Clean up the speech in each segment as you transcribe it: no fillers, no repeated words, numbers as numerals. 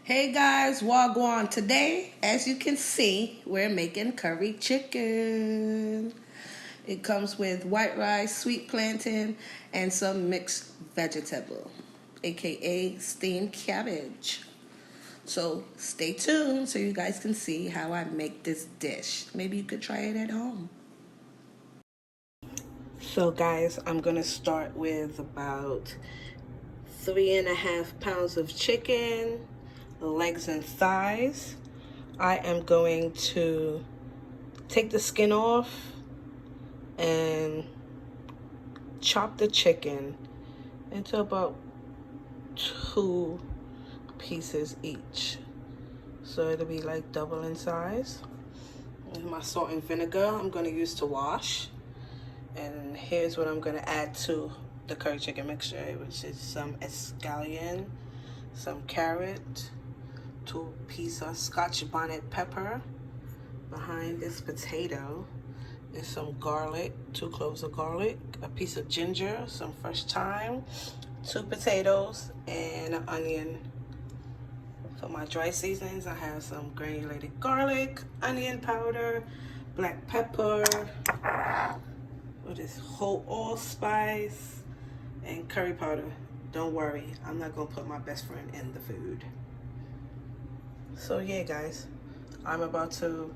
Hey guys, Wagwan. Today, as you can see, we're making curry chicken. It comes with white rice, sweet plantain, and some mixed vegetable, aka steamed cabbage. So stay tuned so you guys can see how I make this dish. Maybe you could try it at home. So guys, I'm gonna start with about 3.5 pounds of chicken, legs and thighs. I am going to take the skin off and chop the chicken into about 2 pieces each. So it'll be like double in size. And my salt and vinegar I'm going to use to wash. And here's what I'm going to add to the curry chicken mixture, which is some scallion, some carrot, 2 pieces of Scotch bonnet pepper. Behind this potato is some garlic, 2 cloves of garlic, a piece of ginger, some fresh thyme, 2 potatoes, and an onion. For my dry seasonings, I have some granulated garlic, onion powder, black pepper, with this whole allspice, and curry powder. Don't worry, I'm not gonna put my best friend in the food. So yeah guys, I'm about to,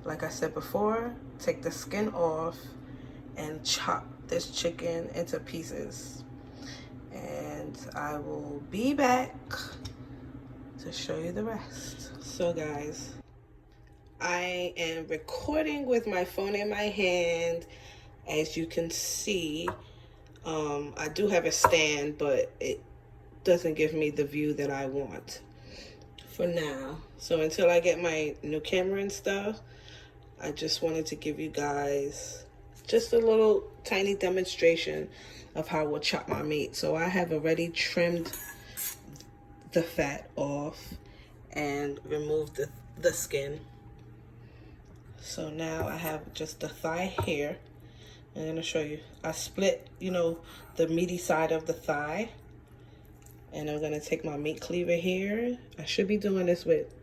like I said before, take the skin off and chop this chicken into pieces. And I will be back to show you the rest. So guys, I am recording with my phone in my hand. As you can see, I do have a stand, but it doesn't give me the view that I want for now. So until I get my new camera and stuff, I just wanted to give you guys just a little tiny demonstration of how we'll chop my meat. So I have already trimmed the fat off and removed the skin. So now I have just the thigh here. I'm gonna show you. I split, the meaty side of the thigh. And I'm gonna take my meat cleaver here. I should be doing this with,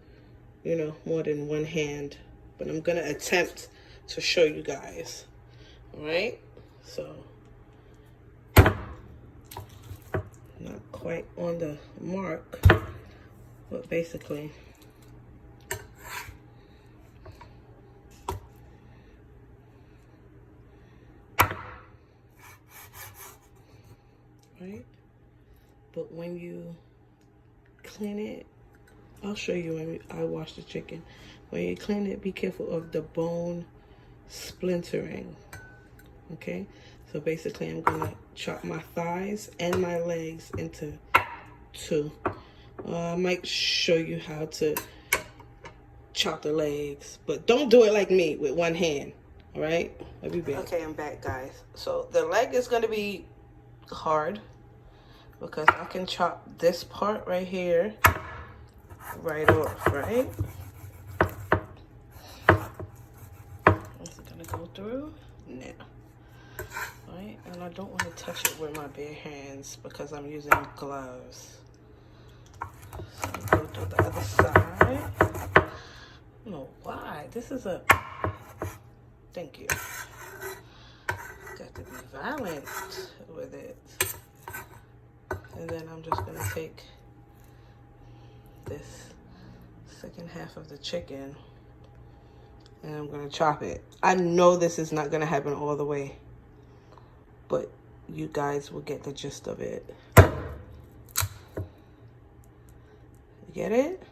more than one hand, but I'm gonna attempt to show you guys. All right, so not quite on the mark, but basically right. But when you clean it, I'll show you when I wash the chicken. When you clean it, be careful of the bone splintering. Okay, so basically I'm gonna chop my thighs and my legs into 2. I might show you how to chop the legs, but don't do it like me with one hand. All right, I'll be back. Okay, I'm back guys. So the leg is gonna be hard because I can chop this part right here right off, right? Is it gonna go through? No. Right, and I don't want to touch it with my bare hands because I'm using gloves. So I'll go to the other side. I don't know why. This is a... Thank you. Got to be violent with it. And then I'm just gonna take this second half of the chicken and I'm gonna chop it. I know this is not gonna happen all the way, but you guys will get the gist of it. You get it?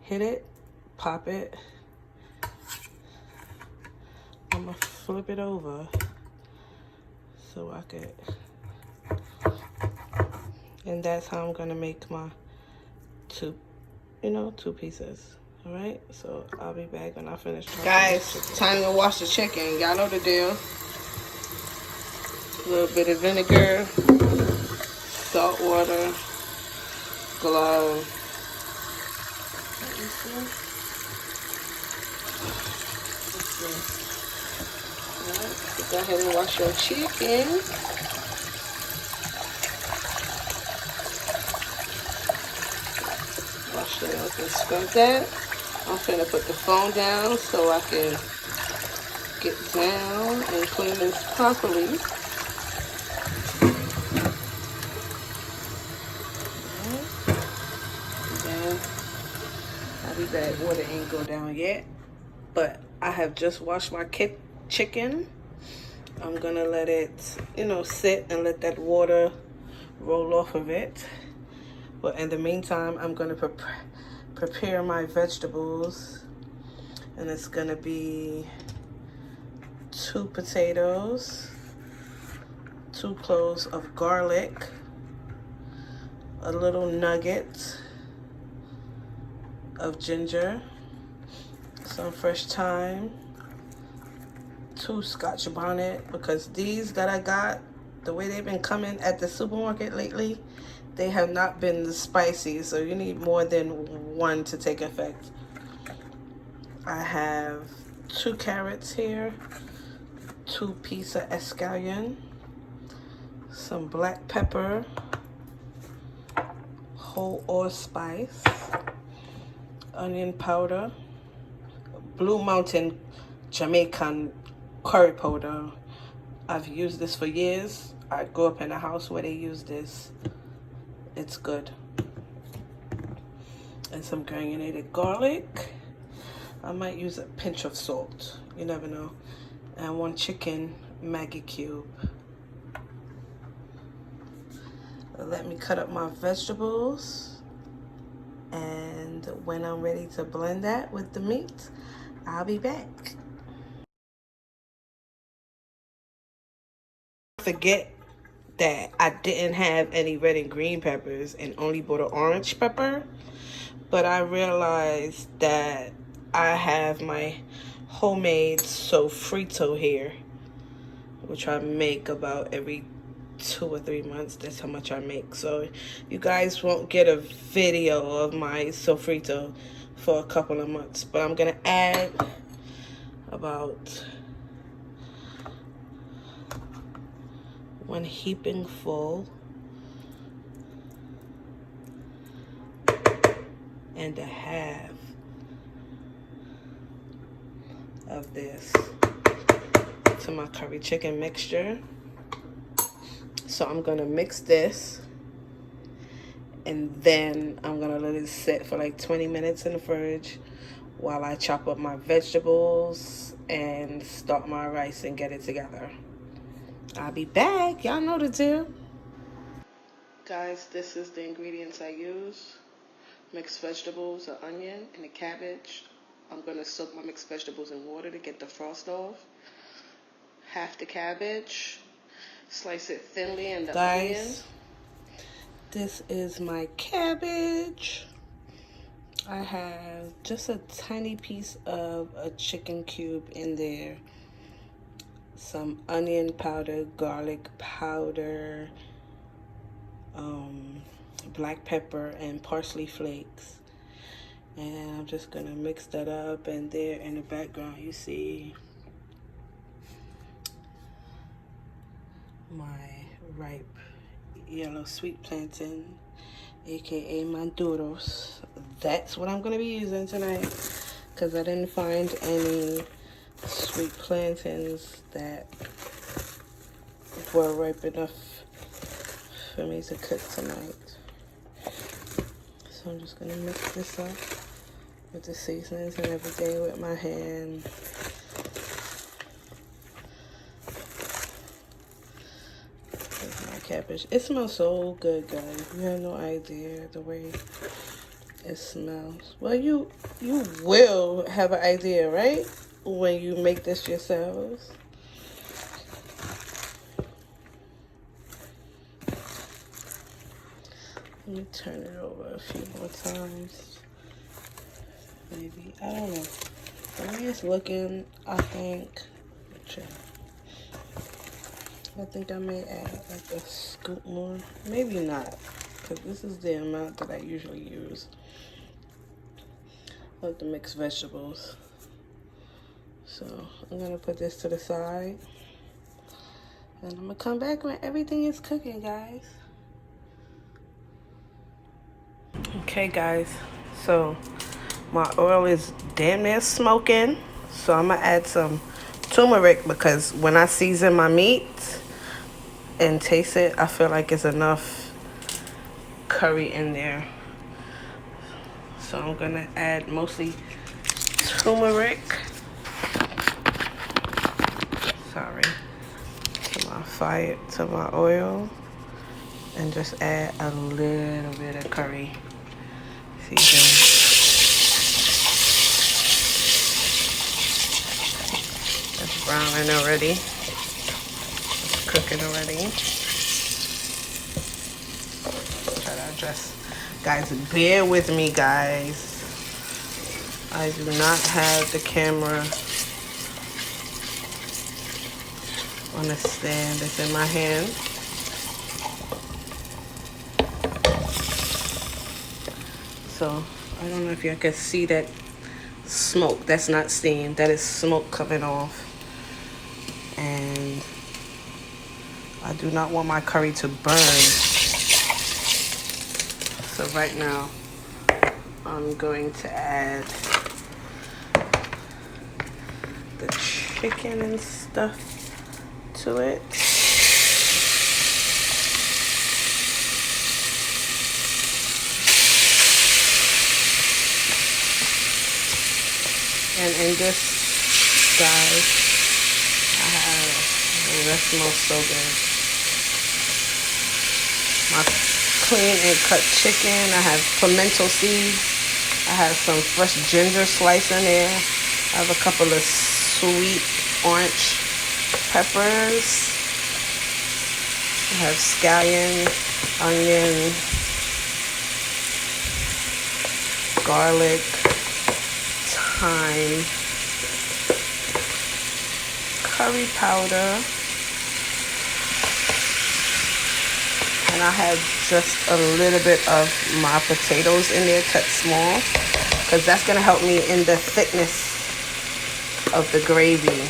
Hit it, pop it. I'm gonna flip it over so I could, and that's how I'm gonna make my 2 pieces. All right, so I'll be back when I finish. Guys, time to wash the chicken. Y'all know the deal. A little bit of vinegar, salt water, glove. All right, so go ahead and wash your chicken. So I can scrub that. I'm finna put the phone down so I can get down and clean this properly. And then I'll be back. Water ain't go down yet, but I have just washed my chicken. I'm gonna let it, sit and let that water roll off of it. But in the meantime, I'm gonna prepare my vegetables, and it's gonna be 2 potatoes, 2 cloves of garlic, a little nugget of ginger, some fresh thyme, 2 Scotch bonnet, because these that I got, the way they've been coming at the supermarket lately, they have not been the spicy, so you need more than 1 to take effect. I have 2 carrots here, 2 pieces of escallion, some black pepper, whole allspice, onion powder, Blue Mountain Jamaican curry powder. I've used this for years. I grew up in a house where they use this. It's good. And some granulated garlic. I might use a pinch of salt. You never know. And 1 chicken Maggi cube. Let me cut up my vegetables. And when I'm ready to blend that with the meat, I'll be back. Forget that I didn't have any red and green peppers and only bought an orange pepper, but I realized that I have my homemade sofrito here, which I make about every 2 or 3 months. That's how much I make. So you guys won't get a video of my sofrito for a couple of months, but I'm gonna add about 1 heaping full and a half of this to my curry chicken mixture. So I'm gonna mix this, and then I'm gonna let it sit for like 20 minutes in the fridge while I chop up my vegetables and start my rice and get it together. I'll be back. Y'all know the deal. Guys, this is the ingredients I use. Mixed vegetables, an onion, and a cabbage. I'm going to soak my mixed vegetables in water to get the frost off. Half the cabbage. Slice it thinly, and the onion. This is my cabbage. I have just a tiny piece of a chicken cube in there. Some onion powder, garlic powder, black pepper, and parsley flakes. And I'm just gonna mix that up, and there in the background you see my ripe yellow sweet plantain, aka maduros. That's what I'm gonna be using tonight, because I didn't find any sweet plantains that were ripe enough for me to cook tonight. So I'm just gonna mix this up with the seasonings and everything with my hand. There's my cabbage. It smells so good, guys. You have no idea the way it smells. Well, you will have an idea, right? When you make this yourselves. Let me turn it over a few more times. Maybe, I don't know. The way it's looking, I think I may add like a scoop more. Maybe not, because this is the amount that I usually use of the mixed vegetables. So I'm gonna put this to the side, and I'm gonna come back when everything is cooking, guys. Okay, guys, So my oil is damn near smoking. So I'm gonna add some turmeric because when I season my meat and taste it, I feel like it's enough curry in there. So I'm gonna add mostly turmeric. Sorry. To my oil, and just add a little bit of curry seasoning. It's browning already. It's cooking already. Try to adjust. Guys, bear with me, guys. I do not have the camera on a stand. It's in my hand. So I don't know if you can see that smoke. That's not steam. That is smoke coming off. And I do not want my curry to burn. So right now I'm going to add the chicken and stuff to it. And in this, guys, that smells so good. My clean and cut chicken. I have pimento seeds. I have some fresh ginger slice in there. I have a couple of sweet orange peppers. I have scallion, onion, garlic, thyme, curry powder, and I have just a little bit of my potatoes in there cut small because that's going to help me in the thickness of the gravy.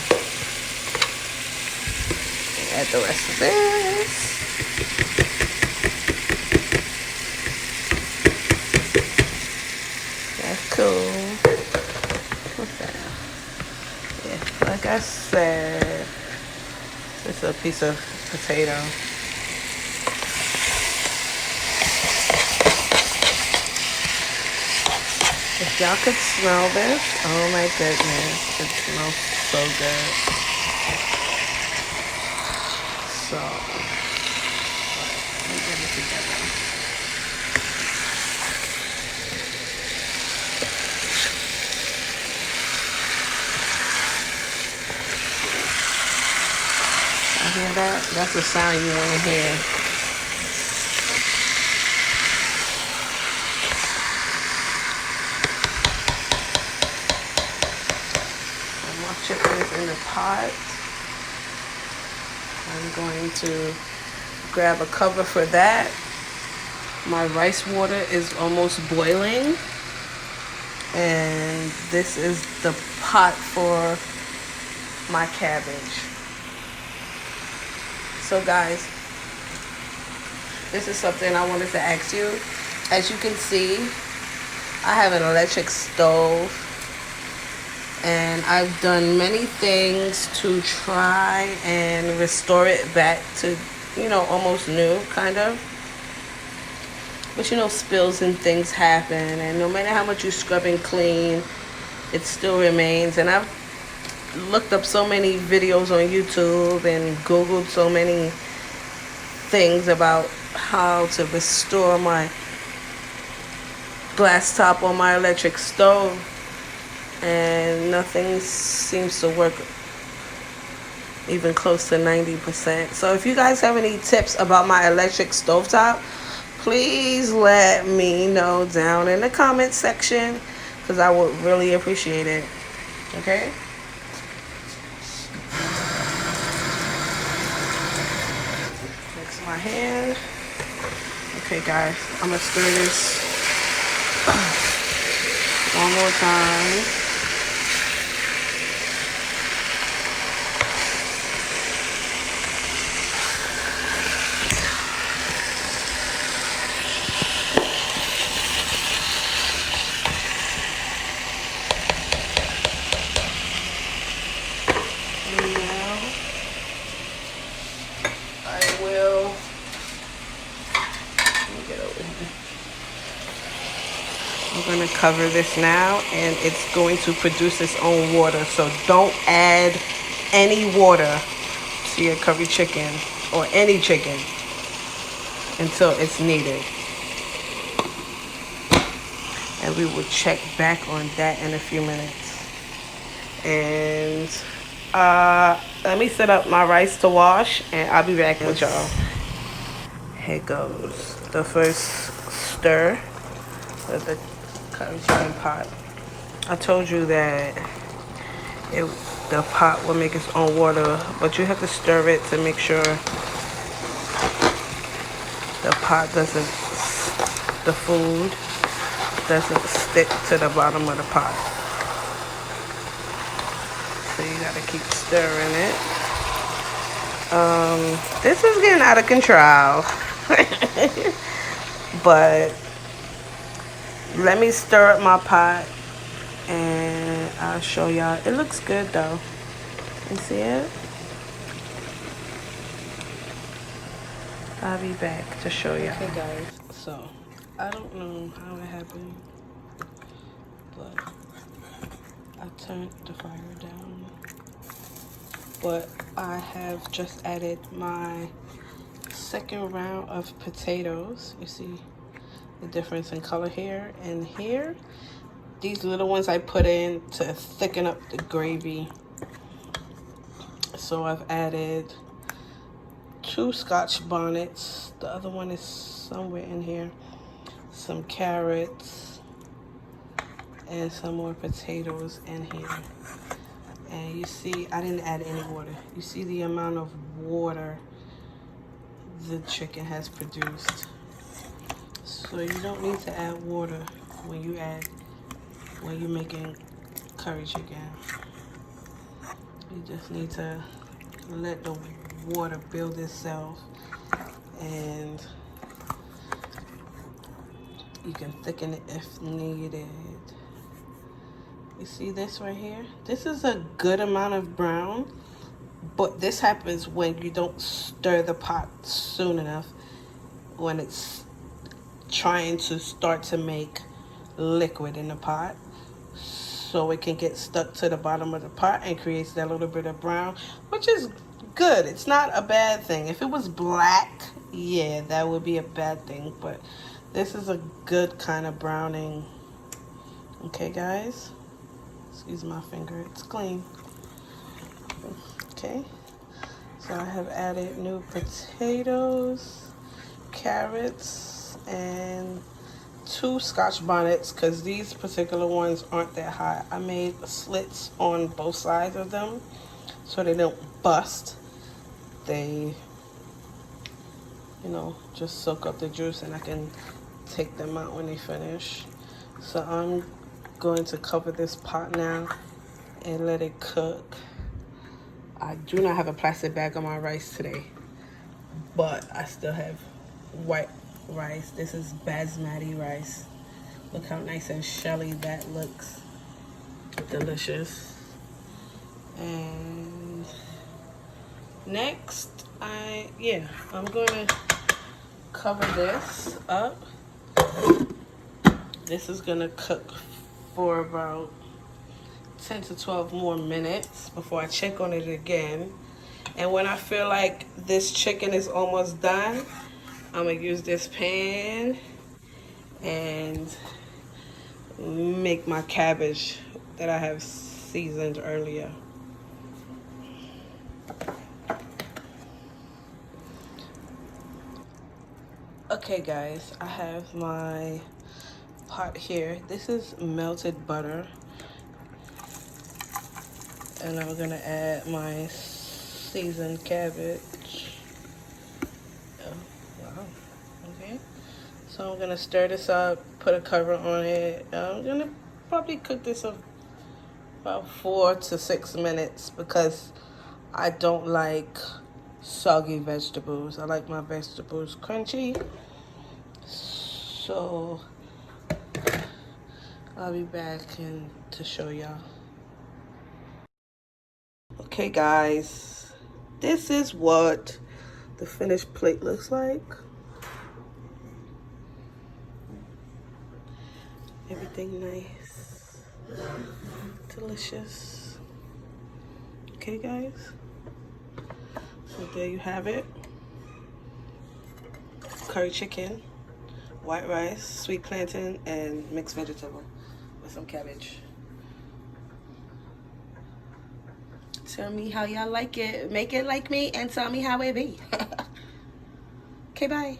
Add the rest of this. That's cool. What's that? Yeah, like I said, it's a piece of potato. If y'all could smell this, oh my goodness, it smells so good. So, let me get it together. I hear that? That's the sound you want to hear. Chicken is in the pot. I'm going to grab a cover for that. My rice water is almost boiling, and this is the pot for my cabbage. So guys, this is something I wanted to ask you. As you can see, I have an electric stove. And I've done many things to try and restore it back to, almost new, kind of. But spills and things happen. And no matter how much you scrub and clean, it still remains. And I've looked up so many videos on YouTube and Googled so many things about how to restore my glass top on my electric stove. And nothing seems to work even close to 90%. So if you guys have any tips about my electric stovetop, please let me know down in the comment section, because I would really appreciate it. Okay? Mix my hand. Okay guys, I'm gonna stir this one more time. will, let me get over here. I'm going to cover this now, and it's going to produce its own water. So don't add any water to your curry chicken or any chicken until it's needed. And we will check back on that in a few minutes. And let me set up my rice to wash, and I'll be back with y'all. Here goes the first stir of the curry chicken pot. I told you that the pot will make its own water, but you have to stir it to make sure the pot doesn't, the food doesn't stick to the bottom of the pot. So you gotta keep stirring it. This is getting out of control. But let me stir up my pot and I'll show y'all. It looks good though. You see it? I'll be back to show y'all. Okay guys, so I don't know how it happened, but I turned the fire down. But I have just added my second round of potatoes. You see the difference in color here and here. These little ones I put in to thicken up the gravy. So I've added 2 Scotch bonnets. The other one is somewhere in here. Some carrots and some more potatoes in here. And you see, I didn't add any water. You see the amount of water the chicken has produced. So you don't need to add water when you're making curry chicken. You just need to let the water build itself, and you can thicken it if needed. You see this right here? This is a good amount of brown, but this happens when you don't stir the pot soon enough, when it's trying to start to make liquid in the pot, so it can get stuck to the bottom of the pot and creates that little bit of brown, which is good. It's not a bad thing. If it was black, yeah, that would be a bad thing, but this is a good kind of browning. Okay guys, excuse my finger, it's clean. Okay, so I have added new potatoes, carrots, and 2 Scotch bonnets, because these particular ones aren't that high. I made slits on both sides of them so they don't bust. They, you know, just soak up the juice, and I can take them out when they finish. So I'm going to cover this pot now and let it cook. I do not have a plastic bag on my rice today, but I still have white rice. This is basmati rice. Look how nice and shelly that looks. Delicious. And next, I'm gonna cover this up. This is gonna cook for about 10 to 12 more minutes before I check on it again. And when I feel like this chicken is almost done, I'm gonna use this pan and make my cabbage that I have seasoned earlier. Okay guys, I have my pot here. This is melted butter, and I'm gonna add my seasoned cabbage. Oh, wow, okay. So I'm gonna stir this up, put a cover on it. I'm gonna probably cook this about 4 to 6 minutes, because I don't like soggy vegetables. I like my vegetables crunchy. So I'll be back to show y'all. Okay guys, this is what the finished plate looks like. Everything nice, delicious. Okay, guys, so there you have it. Curry chicken, white rice, sweet plantain, and mixed vegetable with some cabbage. Tell me how y'all like it. Make it like me and tell me how it be. Okay, bye.